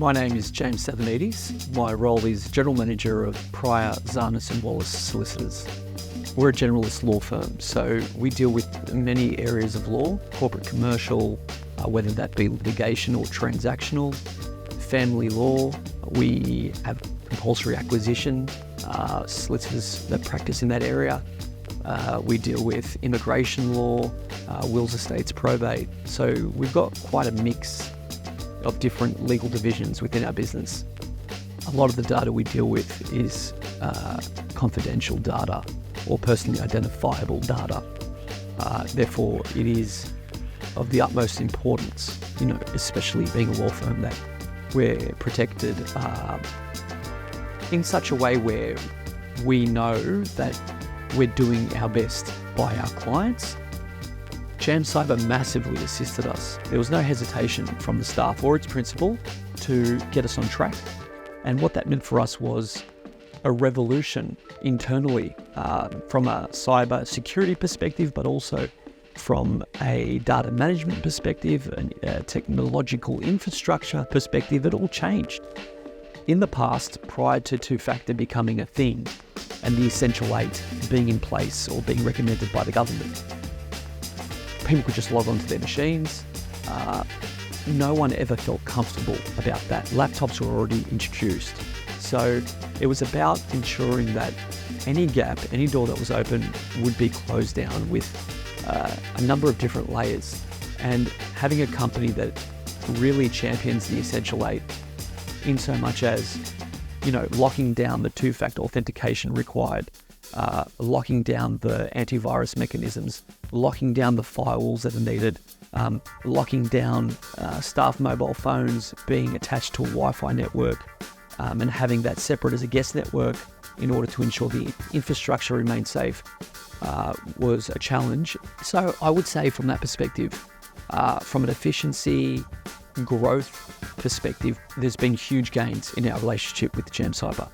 My name is Jamcyber. My role is General Manager of Pryor, Tzannes and Wallis solicitors. We're a generalist law firm, so we deal with many areas of law, corporate commercial, whether that be litigation or transactional, family law. We have compulsory acquisition, solicitors that practice in that area. We deal with immigration law, wills, estates, probate. So we've got quite a mix of different legal divisions within our business. A lot of the data we deal with is confidential data or personally identifiable data. Therefore, it is of the utmost importance, especially being a law firm, that we're protected in such a way where we know that we're doing our best by our clients. Jamcyber massively assisted us. There was no hesitation from the staff or its principal to get us on track. And what that meant for us was a revolution internally from a cyber security perspective, but also from a data management perspective and a technological infrastructure perspective. It all changed. In the past, prior to two-factor becoming a thing and the Essential 8 being in place or being recommended by the government, people could just log onto their machines. No one ever felt comfortable about that. Laptops were already introduced. So it was about ensuring that any gap, any door that was open would be closed down with a number of different layers. And having a company that really champions the Essential 8 in so much as, locking down the two-factor authentication required, locking down the antivirus mechanisms, locking down the firewalls that are needed, locking down staff mobile phones being attached to a Wi-Fi network, and having that separate as a guest network in order to ensure the infrastructure remained safe was a challenge. So I would say from that perspective, from an efficiency, growth perspective, there's been huge gains in our relationship with Jamcyber.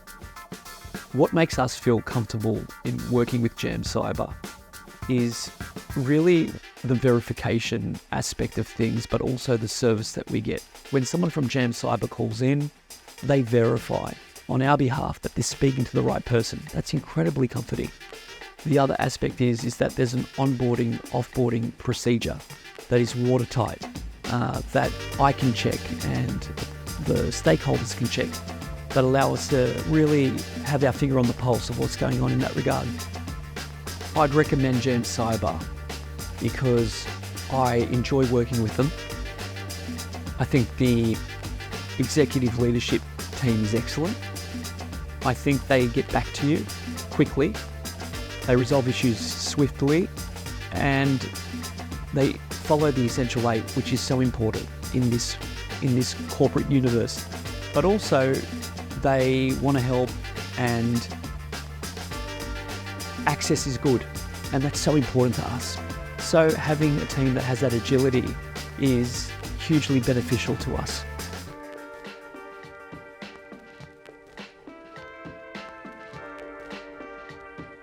What makes us feel comfortable in working with Jamcyber is really the verification aspect of things, but also the service that we get. When someone from Jamcyber calls in, they verify on our behalf that they're speaking to the right person. That's incredibly comforting. The other aspect is that there's an onboarding, offboarding procedure that is watertight, that I can check and the stakeholders can check, that allow us to really have our finger on the pulse of what's going on in that regard. I'd recommend Jamcyber because I enjoy working with them. I think the executive leadership team is excellent. I think they get back to you quickly. They resolve issues swiftly, and they follow the Essential 8, which is so important in this corporate universe. But also, they want to help, and access is good, and that's so important to us. So having a team that has that agility is hugely beneficial to us.